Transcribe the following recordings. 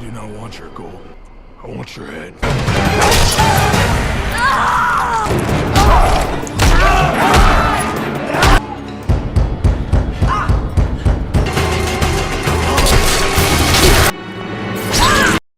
do not want your gold. I want your head.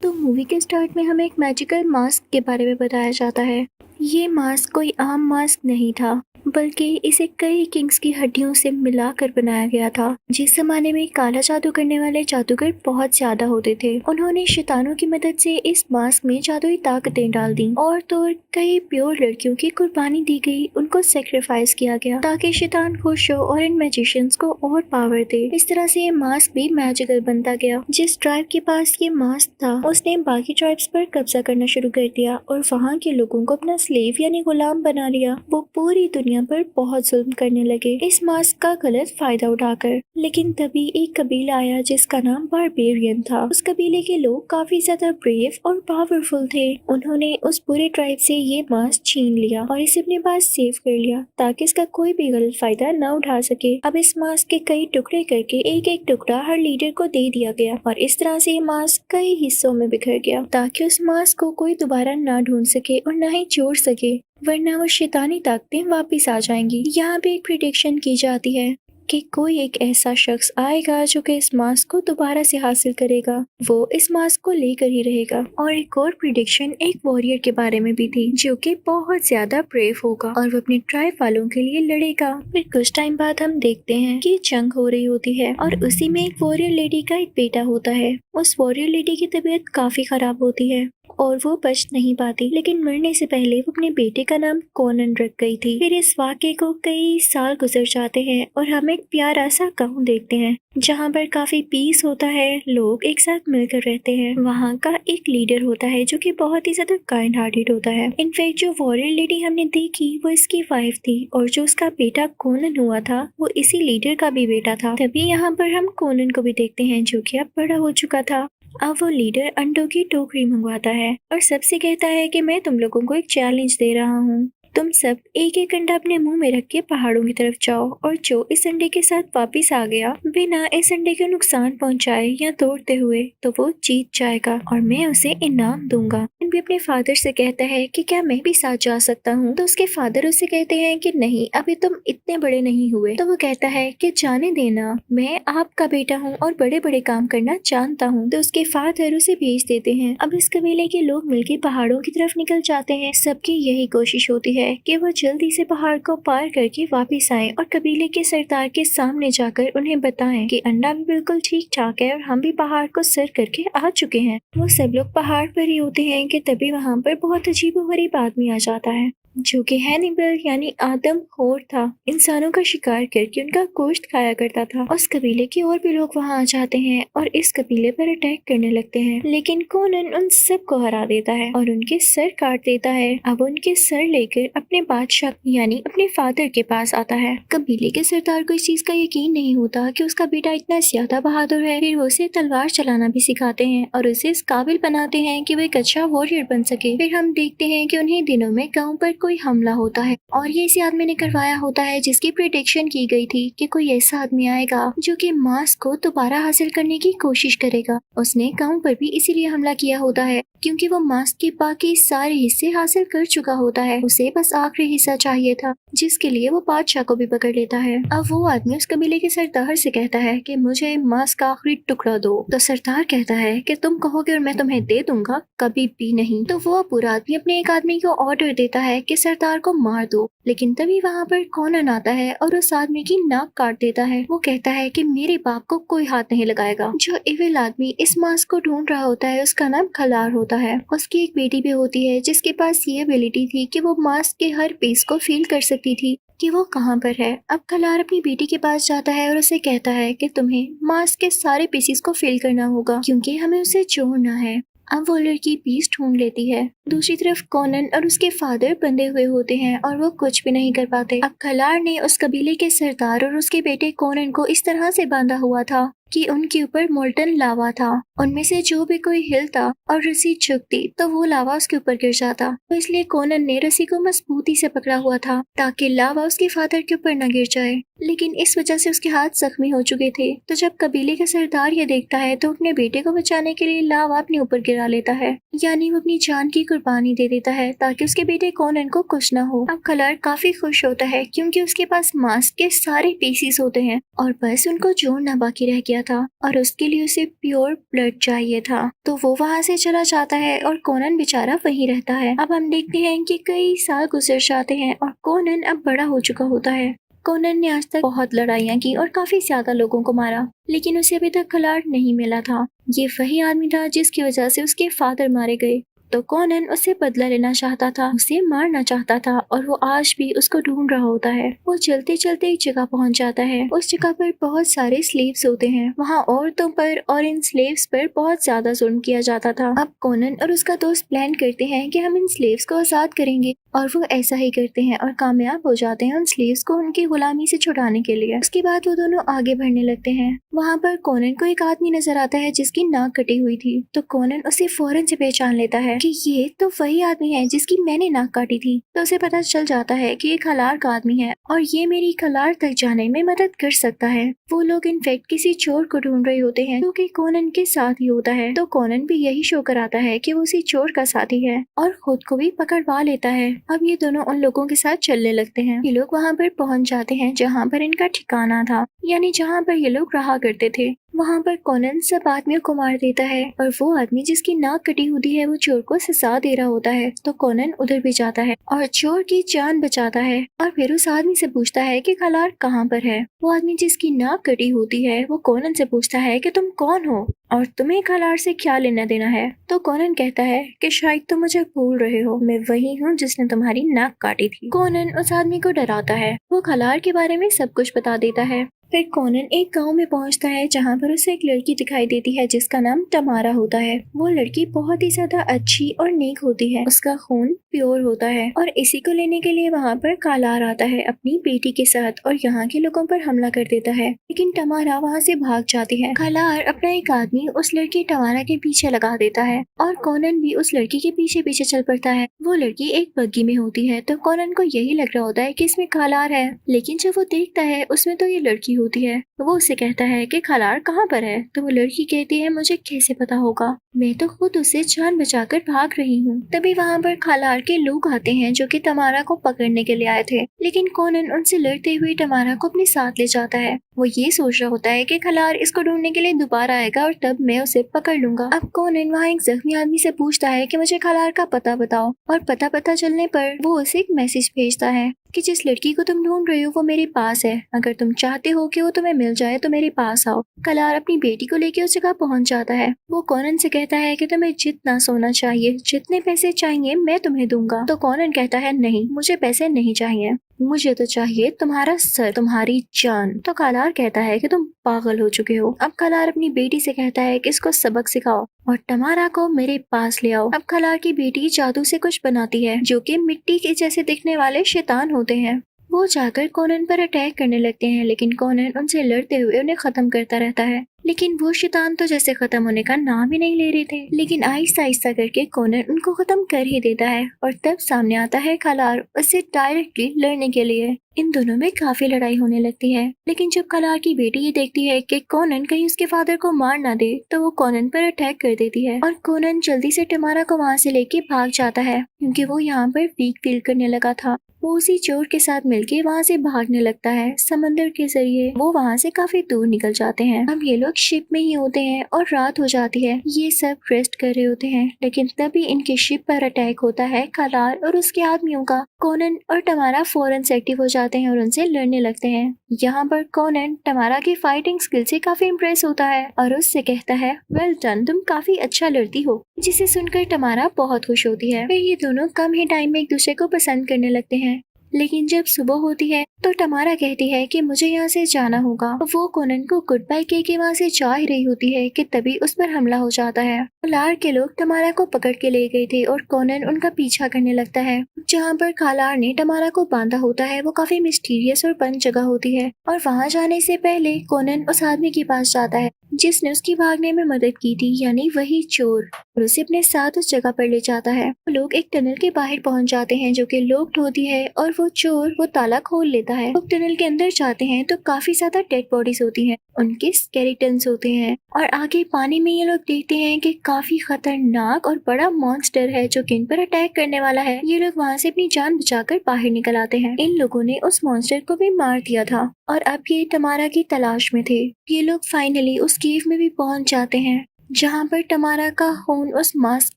तो movie के start में हमें एक मैजिकल मास्क के बारे में बताया जाता है। ये मास्क कोई आम मास्क नहीं था, बल्कि इसे कई किंग्स की हड्डियों से मिलाकर बनाया गया था। जिस जमाने में काला जादू करने वाले जादूगर बहुत ज्यादा होते थे, उन्होंने शैतानों की मदद से इस मास्क में जादुई ताकतें डाल दी और तो कई प्योर लड़कियों की कुर्बानी दी गई, उनको सेक्रीफाइस किया गया ताकि शैतान खुश हो और इन मैजिशियंस को और पावर दे। इस तरह से ये मास्क भी मैजिकल बनता गया। जिस ट्राइब के पास ये मास्क था, उसने बाकी ट्राइब्स पर कब्जा करना शुरू कर दिया और वहाँ के लोगों को अपना स्लेव यानी गुलाम बना लिया। वो पूरी दुनिया पर बहुत जुल्म करने लगे इस मास्क का गलत फायदा उठाकर। लेकिन तभी एक कबीला आया जिसका नाम बारबेरियन था। उस कबीले के लोग काफी ज्यादा ब्रेव और पावरफुल थे। उन्होंने उस पूरे ट्राइब से ये मास्क छीन लिया और इसे अपने पास सेव कर लिया ताकि इसका कोई भी गलत फायदा न उठा सके। अब इस मास्क के कई टुकड़े करके एक एक टुकड़ा हर लीडर को दे दिया गया और इस तरह से ये मास्क कई हिस्सों में बिखर गया ताकि उस मास्क को कोई दोबारा ना ढूंढ सके और ना ही चोर सके, वरना वो शैतानी ताकतें वापस आ जाएंगी। यहाँ पे एक प्रिडिक्शन की जाती है कि कोई एक ऐसा शख्स आएगा जो कि इस मास्क को दोबारा से हासिल करेगा, वो इस मास्क को लेकर ही रहेगा। और एक और प्रिडिक्शन एक वॉरियर के बारे में भी थी जो कि बहुत ज्यादा ब्रेव होगा और वो अपने ट्राइब वालों के लिए लड़ेगा। फिर कुछ टाइम बाद हम देखते हैं कि जंग हो रही होती है और उसी में एक वॉरियर लेडी का एक बेटा होता है। उस वॉरियर लेडी की तबीयत काफी खराब होती है और वो बच नहीं पाती, लेकिन मरने से पहले वो अपने बेटे का नाम कोनन रख गई थी। फिर इस वाक़े को कई साल गुजर जाते हैं और हम एक प्यारा सा गाँव देखते हैं जहाँ पर काफी पीस होता है, लोग एक साथ मिलकर रहते हैं। वहाँ का एक लीडर होता है जो कि बहुत ही ज्यादा काइंड हार्टेड होता है। इनफैक्ट जो वॉरियर लेडी हमने देखी वो इसकी वाइफ थी और जो उसका बेटा कोनन हुआ था वो इसी लीडर का भी बेटा था। तभी यहाँ पर हम कोनन को भी देखते हैं जो कि अब बड़ा हो चुका था। अब वो लीडर अंडों की टोकरी मंगवाता है और सबसे कहता है कि मैं तुम लोगों को एक चैलेंज दे रहा हूँ, तुम सब एक एक अंडा अपने मुंह में रख के पहाड़ों की तरफ जाओ और जो इस अंडे के साथ वापस आ गया बिना इस अंडे को नुकसान पहुंचाए या तोड़ते हुए तो वो जीत जाएगा और मैं उसे इनाम दूंगा। भी अपने फादर से कहता है कि क्या मैं भी साथ जा सकता हूँ, तो उसके फादर उसे कहते हैं कि नहीं, अभी तुम इतने बड़े नहीं हुए। तो वो कहता है कि जाने देना, मैं आपका बेटा हूँ और बड़े बड़े काम करना जानता हूँ। तो उसके फादर उसे भेज देते हैं। अब इस कबीले के लोग मिलकर पहाड़ों की तरफ निकल जाते हैं। सबकी यही कोशिश होती है कि वो जल्दी से पहाड़ को पार करके वापस आए और कबीले के सरदार के सामने जाकर उन्हें बताएं कि अंडा भी बिल्कुल ठीक ठाक है और हम भी पहाड़ को सर करके आ चुके हैं। वो सब लोग पहाड़ पर ही होते हैं कि तभी वहाँ पर बहुत अजीबोगरीब आदमी आ जाता है जो कि हैनिबल यानी आदमखोर था। इंसानों का शिकार करके उनका गोश्त खाया करता था। उस कबीले के और भी लोग वहाँ आ जाते हैं और इस कबीले पर अटैक करने लगते हैं, लेकिन कोनन उन सबको हरा देता है और उनके सर काट देता है। अब उनके सर लेकर अपने बादशाह यानी अपने फादर के पास आता है। कबीले के सरदार को इस चीज का यकीन नहीं होता कि उसका बेटा इतना ज्यादा बहादुर है। फिर वो उसे तलवार चलाना भी सिखाते हैं और उसे इस काबिल बनाते हैं कि वो एक अच्छा वॉरियर बन सके। फिर हम देखते हैं कि उन्हीं दिनों में गाँव पर कोई हमला होता है और ये इसी आदमी ने करवाया होता है जिसकी प्रेडिक्शन की गई थी कि कोई ऐसा आदमी आएगा जो कि मास्क को दोबारा हासिल करने की कोशिश करेगा। उसने गांव पर भी इसीलिए हमला किया होता है क्योंकि वो मास्क के बाकी सारे हिस्से हासिल कर चुका होता है। उसे बस आखिरी हिस्सा चाहिए था जिसके लिए वो बादशाह को भी पकड़ लेता है। अब वो आदमी उस कबीले के सरदार से कहता है कि मुझे मास्क का आखिरी टुकड़ा दो। तो सरदार कहता है कि तुम कहोगे और मैं तुम्हें दे दूंगा, कभी भी नहीं। तो वो पूरा आदमी अपने एक आदमी को ऑर्डर देता है कि सरदार को मार दो, लेकिन तभी वहाँ पर कोनन आता है और उस आदमी की नाक काट देता है। वो कहता है कि मेरे बाप को कोई हाथ नहीं लगाएगा। जो इविल आदमी इस मास्क को ढूंढ रहा होता है उसका नाम खलार होता है। उसकी एक बेटी भी होती है जिसके पास ये एबिलिटी थी कि वो मास्क के हर पीस को फील कर सकती थी कि वो कहाँ पर है। अब खलार अपनी बेटी के पास जाता है और उसे कहता है कि तुम्हें मास्क के सारे पीसेस को फील करना होगा क्योंकि हमें उसे जोड़ना है। अब वो लड़की पीस ढूंढ लेती है। दूसरी तरफ कोनन और उसके फादर बंधे हुए होते हैं और वो कुछ भी नहीं कर पाते। अब खलार ने उस कबीले के सरदार और उसके बेटे कोनन को इस तरह से बांधा हुआ था कि उनके ऊपर मोल्टन लावा था। उनमें से जो भी कोई हिलता और रस्सी झुकती तो वो लावा उसके ऊपर गिर जाता। तो इसलिए कोनन ने रस्सी को मजबूती से पकड़ा हुआ था ताकि लावा उसके फादर के ऊपर न गिर जाए, लेकिन इस वजह से उसके हाथ जख्मी हो चुके थे। तो जब कबीले का सरदार ये देखता है तो अपने बेटे को बचाने के लिए लावा अपने ऊपर गिरा लेता है, यानी वो अपनी जान की कुर्बानी दे देता है ताकि उसके बेटे कोनन को कुछ न हो। अब कलर काफी खुश होता है क्योंकि उसके पास मास्क के सारे पीसीस होते हैं और बस उनको जोड़ना बाकी रह गया था और उसके लिए उसे प्योर ब्लड चाहिए था। तो वो वहाँ से चला जाता है और कोनन बेचारा वहीं रहता है। अब हम देखते हैं कि कई साल गुजर जाते हैं और कोनन अब बड़ा हो चुका होता है। कोनन ने आज तक बहुत लड़ाइयाँ की और काफी ज्यादा लोगों को मारा, लेकिन उसे अभी तक खिलाड़ नहीं मिला था। ये वही आदमी था जिसकी वजह से उसके फादर मारे गए। तो कोनन उससे बदला लेना चाहता था, उसे मारना चाहता था और वो आज भी उसको ढूंढ रहा होता है। वो चलते चलते एक जगह पहुंच जाता है। उस जगह पर बहुत सारे स्लेव्स होते हैं। वहाँ औरतों पर और इन स्लेव्स पर बहुत ज्यादा जुल्म किया जाता था। अब कोनन और उसका दोस्त प्लान करते हैं कि हम इन स्लेव्स को आजाद करेंगे और वो ऐसा ही करते हैं और कामयाब हो जाते हैं उन स्लेव्स को उनकी गुलामी से छुड़ाने के लिए। उसके बाद वो दोनों आगे बढ़ने लगते हैं। वहाँ पर कोनन को एक आदमी नजर आता है जिसकी नाक कटी हुई थी। तो कोनन उसे फौरन से पहचान लेता है कि ये तो वही आदमी है जिसकी मैंने नाक काटी थी। तो उसे पता चल जाता है कि ये खलार का आदमी है और ये मेरी खलार तक जाने में मदद कर सकता है। वो लोग इनफेक्ट किसी चोर को ढूंढ रहे होते हैं जो कि कोनन के साथ ही होता है। तो कोनन भी यही शो कराता है कि वो उसी चोर का साथी है और खुद को भी पकड़वा लेता है। अब ये दोनों उन लोगों के साथ चलने लगते हैं। ये लोग वहाँ पर पहुँच जाते हैं जहाँ पर इनका ठिकाना था, यानी जहाँ पर ये लोग रहा करते थे। वहाँ पर कोनन सब आदमियों को मार देता है और वो आदमी जिसकी नाक कटी होती है वो चोर को सजा दे रहा होता है। तो कोनन उधर भी जाता है और चोर की जान बचाता है और फिर उस आदमी से पूछता है कि खलार कहाँ पर है। वो आदमी जिसकी नाक कटी होती है वो कोनन से पूछता है कि तुम कौन हो और तुम्हें खलार से क्या लेना देना है। तो कोनन कहता है कि शायद तुम मुझे भूल रहे हो, मैं वही हूँ जिसने तुम्हारी नाक काटी थी। कोनन उस आदमी को डराता है। वो खलार के बारे में सब कुछ बता देता है। फिर कोनन एक गांव में पहुंचता है जहां पर उसे एक लड़की दिखाई देती है जिसका नाम तमारा होता है। वो लड़की बहुत ही ज्यादा अच्छी और नेक होती है, उसका खून प्योर होता है और इसी को लेने के लिए वहां पर कालार आता है अपनी बेटी के साथ और यहाँ के लोगों पर हमला कर देता है, लेकिन तमारा वहाँ से भाग जाती है। कालार अपना एक आदमी उस लड़की तमारा के पीछे लगा देता है और कोनन भी उस लड़की के पीछे पीछे चल पड़ता है। वो लड़की एक बग्गी में होती है तो कोनन को यही लग रहा होता है कि इसमें कालार है, लेकिन जब वो देखता है उसमें तो ये लड़की होती है। तो वो उससे कहता है कि खलार कहाँ पर है। तो वो लड़की कहती है मुझे कैसे पता होगा, मैं तो खुद उसे जान बचाकर भाग रही हूँ। तभी वहाँ पर खलार के लोग आते हैं जो कि तमारा को पकड़ने के लिए आए थे, लेकिन कोनन उनसे लड़ते हुए तमारा को अपने साथ ले जाता है। वो ये सोच रहा होता है कि खलार इसको ढूंढने के लिए दोबारा आएगा और तब मैं उसे पकड़ लूंगा। अब कोनन वहाँ एक जख्मी आदमी से पूछता है कि मुझे खलार का पता बताओ और पता चलने पर वो उसे एक मैसेज भेजता है कि जिस लड़की को तुम ढूंढ रहे हो वो मेरे पास है, अगर तुम चाहते हो कि वो तुम्हें मिल जाए तो मेरे पास आओ। खलार अपनी बेटी को लेकर उस जगह पहुंच जाता है। वो कोनन से कहता है कि तुम्हें जितना सोना चाहिए, जितने पैसे चाहिए मैं तुम्हें दूंगा। तो कोनन कहता है नहीं, मुझे पैसे नहीं चाहिए, मुझे तो चाहिए तुम्हारा सर, तुम्हारी जान। तो खलार कहता है कि तुम पागल हो चुके हो। अब खलार अपनी बेटी से कहता है कि इसको सबक सिखाओ और तमारा को मेरे पास ले आओ। अब खलार की बेटी जादू से कुछ बनाती है जो कि मिट्टी के जैसे दिखने वाले शैतान होते हैं। वो जाकर कोनन पर अटैक करने लगते हैं, लेकिन कोनन उनसे लड़ते हुए उन्हें खत्म करता रहता है। लेकिन वो शैतान तो जैसे खत्म होने का नाम ही नहीं ले रहे थे, लेकिन आहिस्ता आहिस्ता करके कोनन उनको खत्म कर ही देता है और तब सामने आता है खलार उससे डायरेक्टली लड़ने के लिए। इन दोनों में काफी लड़ाई होने लगती है, लेकिन जब खलार की बेटी ये देखती है कि कोनन कहीं उसके फादर को मार ना दे तो वो कोनन पर अटैक कर देती है और कोनन जल्दी से तमारा को वहाँ से लेके भाग जाता है क्योंकि वो यहाँ पर वीक फील करने लगा था। वो उसी चोर के साथ मिलके वहाँ से भागने लगता है। समंदर के जरिए वो वहाँ से काफी दूर निकल जाते हैं। अब ये लोग शिप में ही होते हैं और रात हो जाती है। ये सब रेस्ट कर रहे होते हैं, लेकिन तभी इनके शिप पर अटैक होता है खलार और उसके आदमियों का। कोनन और तमारा फौरन से एक्टिव हो जाते हैं और उनसे लड़ने लगते हैं। यहाँ पर कोनन तमारा की फाइटिंग स्किल से काफी इम्प्रेस होता है और उससे कहता है वेल डन, तुम काफी अच्छा लड़ती हो, जिसे सुनकर तमारा बहुत खुश होती है। फिर ये दोनों कम ही टाइम में एक दूसरे को पसंद करने लगते हैं। लेकिन जब सुबह होती है तो टमारा कहती है कि मुझे यहाँ से जाना होगा। वो कोनन को गुड बाय कह के वहाँ से जा ही रही होती है कि तभी उस पर हमला हो जाता है। खालार के लोग टमारा को पकड़ के ले गए थे और कोनन उनका पीछा करने लगता है। जहाँ पर खालार ने टमारा को बांधा होता है वो काफी मिस्टीरियस और बंद जगह होती है और वहाँ जाने से पहले कोनन उस आदमी के पास जाता है जिसने उसकी भागने में मदद की थी, यानी वही चोर, और उसे अपने साथ उस जगह पर ले जाता है। वो लोग एक टनल के बाहर पहुंच जाते हैं जो कि लॉक्ड होती है और वो चोर वो ताला खोल लेता है। लोग टनल के अंदर जाते हैं तो काफी ज्यादा डेड बॉडीज होती हैं, उनके स्केलेटन्स होते हैं और आगे पानी में ये लोग देखते हैं कि काफी खतरनाक और बड़ा मॉन्स्टर है जो कि इन पर अटैक करने वाला है। ये लोग वहाँ से अपनी जान बचाकर बाहर निकल आते हैं। इन लोगों ने उस मॉन्स्टर को भी मार दिया था और अब ये टमारा की तलाश में थे। ये लोग फाइनली उस केव में भी पहुंच जाते हैं जहाँ पर टमारा का खून उस मास्क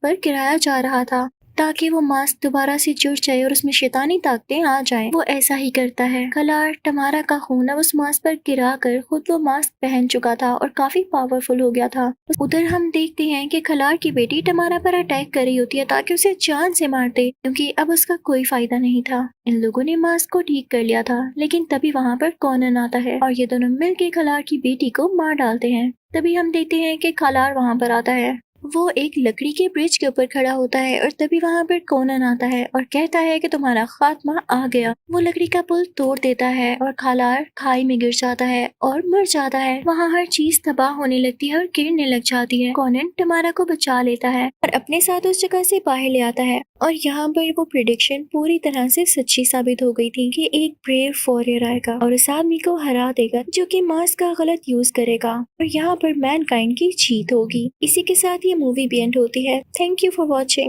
पर गिराया जा रहा था ताकि वो मास्क दोबारा से जुड़ जाए और उसमें शैतानी ताकतें आ जाएं। वो ऐसा ही करता है। खालार टमारा का खून अब उस मास्क पर गिराकर खुद वो मास्क पहन चुका था और काफी पावरफुल हो गया था। उधर हम देखते हैं कि खालार की बेटी टमारा पर अटैक कर रही होती है ताकि उसे जान से मार दे, क्योंकि अब उसका कोई फायदा नहीं था। इन लोगों ने मास्क को ठीक कर लिया था, लेकिन तभी वहाँ पर कोनन आता है और ये दोनों मिलकर खालार की बेटी को मार डालते हैं। तभी हम देखते हैं कि खालार वहाँ पर आता है। वो एक लकड़ी के ब्रिज के ऊपर खड़ा होता है और तभी वहाँ पर कोनन आता है और कहता है कि तुम्हारा खात्मा आ गया। वो लकड़ी का पुल तोड़ देता है और खालार खाई में गिर जाता है और मर जाता है। वहाँ हर चीज तबाह होने लगती है और गिरने लग जाती है। कोनन टमारा को बचा लेता है और अपने साथ उस जगह से बाहर ले आता है और यहाँ पर वो प्रिडिक्शन पूरी तरह से सच्ची साबित हो गई थी कि एक ब्रेव वॉरियर आएगा और उस आदमी को हरा देगा जो कि मास्क का गलत यूज करेगा और यहाँ पर मैनकाइंड की जीत होगी। इसी के साथ ये मूवी भी एंड होती है। Thank you for watching.